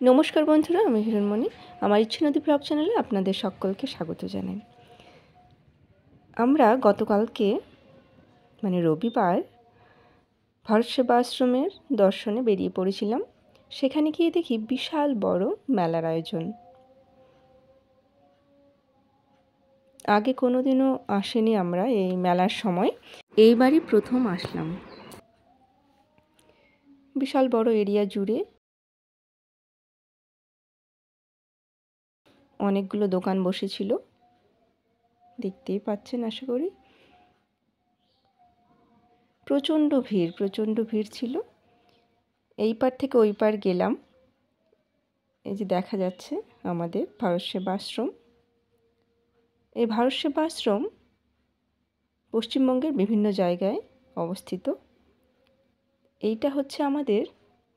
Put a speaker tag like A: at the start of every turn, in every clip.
A: নমস্কার বন্ধুরা, আমি হিরণমণি। আমার ইচ্ছে নদী ব্লগ চ্যানেলে আপনাদের সকলকে স্বাগত জানাই। আমরা গতকালকে রবিবার ভারত সেবা আশ্রমের দর্শনে বেরিয়ে পড়েছিলাম। সেখানে গিয়ে দেখি বিশাল বড় মেলার আয়োজন। আগে কোনোদিনও আসেনি আমরা এই মেলার সময়, এইবারই প্রথম আসলাম। বিশাল বড় এরিয়া জুড়ে অনেকগুলো দোকান বসেছিল, দেখতেই পাচ্ছেন আশা করি। প্রচণ্ড ভিড় ছিল। এই পার থেকে ওই পার গেলাম। এই যে দেখা যাচ্ছে আমাদের ভারত সেবা আশ্রম। এই ভারত সেবা আশ্রম পশ্চিমবঙ্গের বিভিন্ন জায়গায় অবস্থিত। এইটা হচ্ছে আমাদের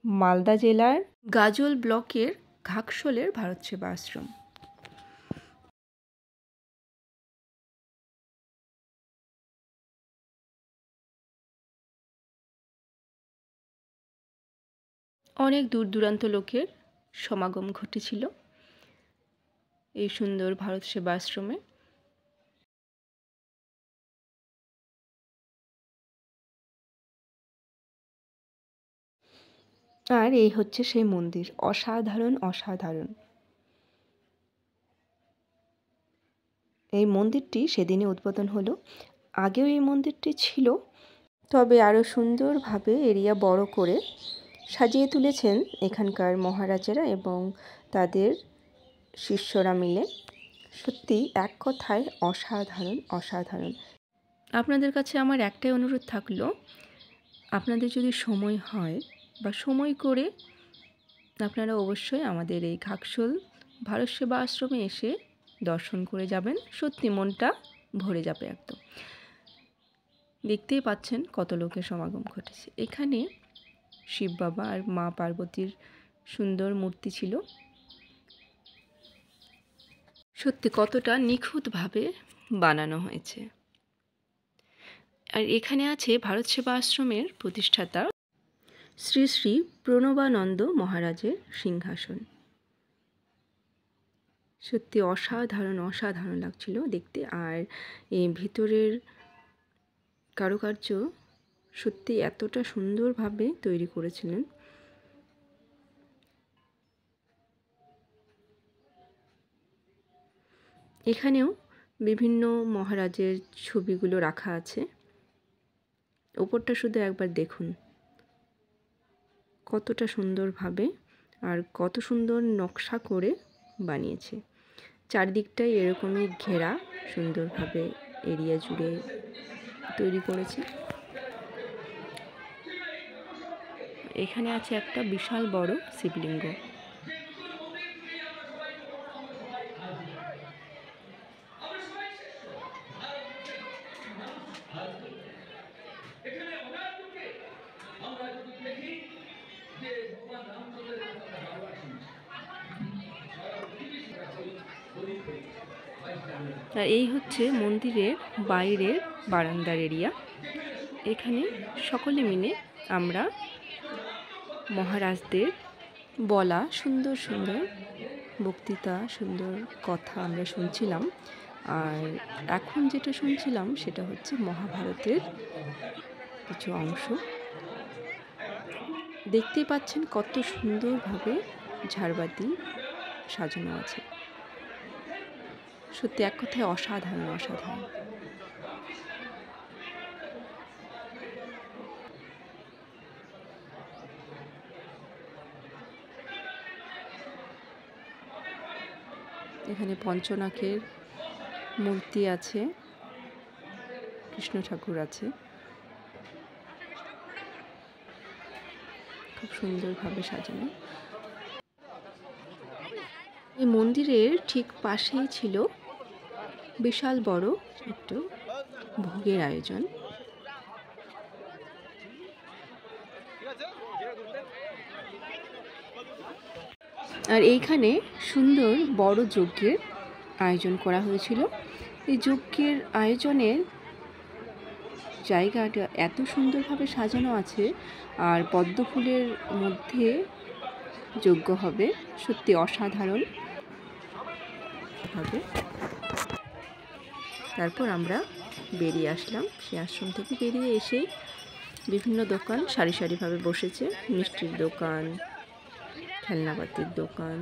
A: মালদা জেলার গাজল ব্লকের ঘাকশোলের ভারত সেবা আশ্রম। অনেক দূর দূরান্ত লোকের সমাগম ঘটেছিল এই সুন্দর ভারত সেবা আশ্রমে। আর এই হচ্ছে সেই মন্দির, অসাধারণ। এই মন্দিরটি সেদিনে উদ্বোধন হলো। আগেও এই মন্দিরটি ছিল, তবে আরও সুন্দরভাবে এরিয়া বড় করে সাজিয়ে তুলেছেন এখানকার মহারাজেরা এবং তাদের শিষ্যরা মিলে। সত্যি এক কথায় অসাধারণ। আপনাদের কাছে আমার একটাই অনুরোধ থাকলো, আপনাদের যদি সময় হয় বা সময় করে আপনারা অবশ্যই আমাদের এই ঘাকশোল ভারত সেবা আশ্রমে এসে দর্শন করে যাবেন। সত্যি মনটা ভরে যাবে একদম। দেখতেই পাচ্ছেন কত লোকের সমাগম ঘটেছে। এখানে শিব বাবা আর মা পার্বতীর সুন্দর মূর্তি ছিল। সত্যি কতটা নিখুঁতভাবে বানানো হয়েছে। আর এখানে আছে ভারত সেবা আশ্রমের প্রতিষ্ঠাতা শ্রী শ্রী প্রণবানন্দ মহারাজের সিংহাসন। সত্যি অসাধারণ লাগছিল দেখতে। আর এই ভিতরের কারুকার্য সত্যি এতটা সুন্দরভাবে তৈরি করেছিলেন। এখানেও বিভিন্ন মহারাজের ছবিগুলো রাখা আছে। ওপরটা শুধু একবার দেখুন কতটা সুন্দরভাবে আর কত সুন্দর নকশা করে বানিয়েছে। চারদিকটাই এরকমই ঘেরা সুন্দরভাবে এরিয়া জুড়ে তৈরি করেছে। এখানে আছে একটা বিশাল বড় শিবলিঙ্গ। আর এই হচ্ছে মন্দিরের বাইরের বারান্দার এরিয়া। এখানে সকলে মিলে আমরা মহারাজদের বলা সুন্দর বক্তৃতা, সুন্দর কথা আমরা শুনছিলাম। আর এখন যেটা শুনছিলাম সেটা হচ্ছে মহাভারতের কিছু অংশ। দেখতেই পাচ্ছেন কত সুন্দরভাবে ঝাড়বাতি সাজানো আছে। সত্যি এক কথায় অসাধারণ। এখানে পঞ্চনাখের মূর্তি আছে, কৃষ্ণ ঠাকুর আছে, খুব সুন্দরভাবে সাজানো। এই মন্দিরের ঠিক পাশেই ছিল বিশাল বড় একটু ভোগের আয়োজন। আর এইখানে সুন্দর বড় যজ্ঞের আয়োজন করা হয়েছিল। এই যজ্ঞের আয়োজনের জায়গাটা এত সুন্দরভাবে সাজানো আছে, আর পদ্ম ফুলের মধ্যে যোগ্য হবে। সত্যি অসাধারণ হবে। তারপর আমরা বেরিয়ে আসলাম। সেই আশ্রম থেকে বেরিয়ে এসেই বিভিন্ন দোকান সারি সারিভাবে বসেছে। মিষ্টির দোকান, খেলনাপাতির দোকান।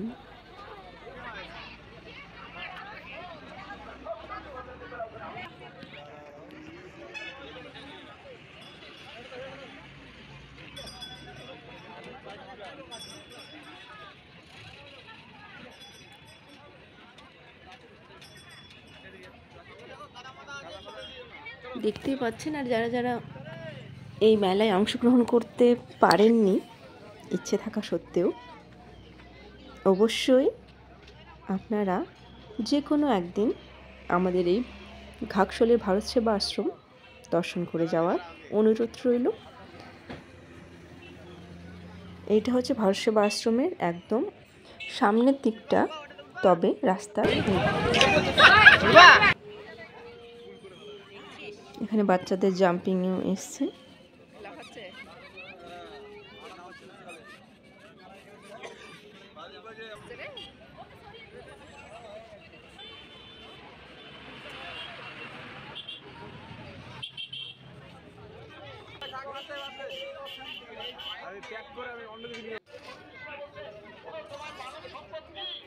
A: দেখতেই পাচ্ছেন। আর যারা যারা এই মেলায় অংশগ্রহণ করতে পারেননি ইচ্ছে থাকা সত্ত্বেও, অবশ্যই আপনারা যে কোনো একদিন আমাদের এই ঘাকশোলের ভারত সেবা আশ্রম দর্শন করে যাওয়ার অনুরোধ রইল। এইটা হচ্ছে ভারত সেবা আশ্রমের একদম সামনের দিকটা, তবে রাস্তার এখানে বাচ্চাদের জাম্পিংও এসছে।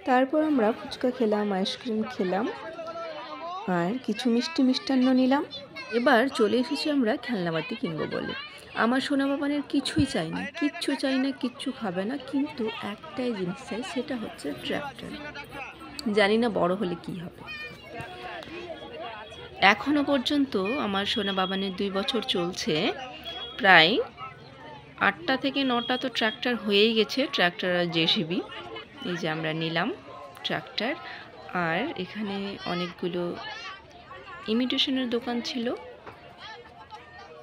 A: তারপর আমরা ফুচকা খেলাম, আইসক্রিম খেলাম, আর কিছু মিষ্টান্ন নিলাম। এবার চলে এসেছি আমরা খেলনাবাতি কিনবো বলে। আমার সোনা বাবানের কিছুই চাই না, কিচ্ছু খাবে না, কিন্তু একটাই জিনিস চাই, সেটা হচ্ছে ট্র্যাক্টর। জানি না বড় হলে কি হবে। এখনো পর্যন্ত আমার সোনা বাবানের 2 বছর চলছে, প্রায় 8টা থেকে 9টা তো ট্র্যাক্টর হয়েই গেছে, ট্র্যাক্টর আর জেসিবি। এই যে আমরা নিলাম ট্র্যাক্টর। আর এখানে অনেকগুলো ইমিটেশনের দোকান ছিল,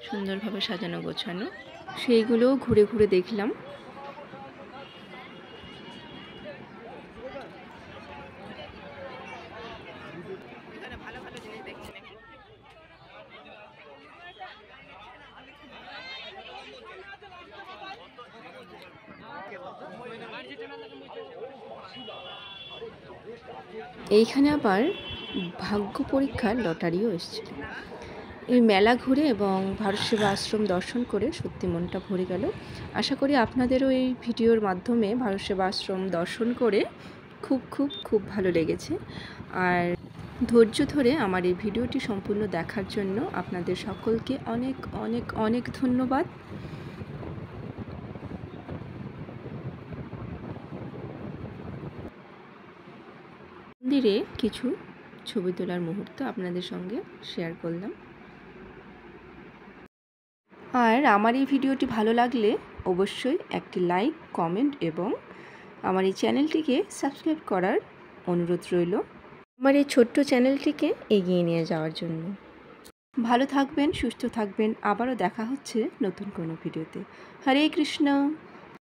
A: সুন্দরভাবে সাজানো গোছানো, সেইগুলোও ঘুরে ঘুরে দেখলাম। এইখানে আবার ভাগ্য পরীক্ষার লটারিও এসেছিল। এই মেলা ঘুরে এবং ভারত সেবা আশ্রম দর্শন করে সত্যি মনটা ভরে গেল। আশা করি আপনাদেরও এই ভিডিওর মাধ্যমে ভারত সেবা আশ্রম দর্শন করে খুব ভালো লেগেছে। আর ধৈর্য ধরে আমার এই ভিডিওটি সম্পূর্ণ দেখার জন্য আপনাদের সকলকে অনেক ধন্যবাদ। মন্দিরে কিছু ছবি তোলার মুহূর্ত আপনাদের সঙ্গে শেয়ার করলাম। আর আমার এই ভিডিওটি ভালো লাগলে অবশ্যই একটি লাইক, কমেন্ট এবং আমার এই চ্যানেলটিকে সাবস্ক্রাইব করার অনুরোধ রইল, আমার এই ছোট্ট চ্যানেলটিকে এগিয়ে নিয়ে যাওয়ার জন্য। ভালো থাকবেন, সুস্থ থাকবেন। আবারও দেখা হচ্ছে নতুন কোনো ভিডিওতে। হরে কৃষ্ণ।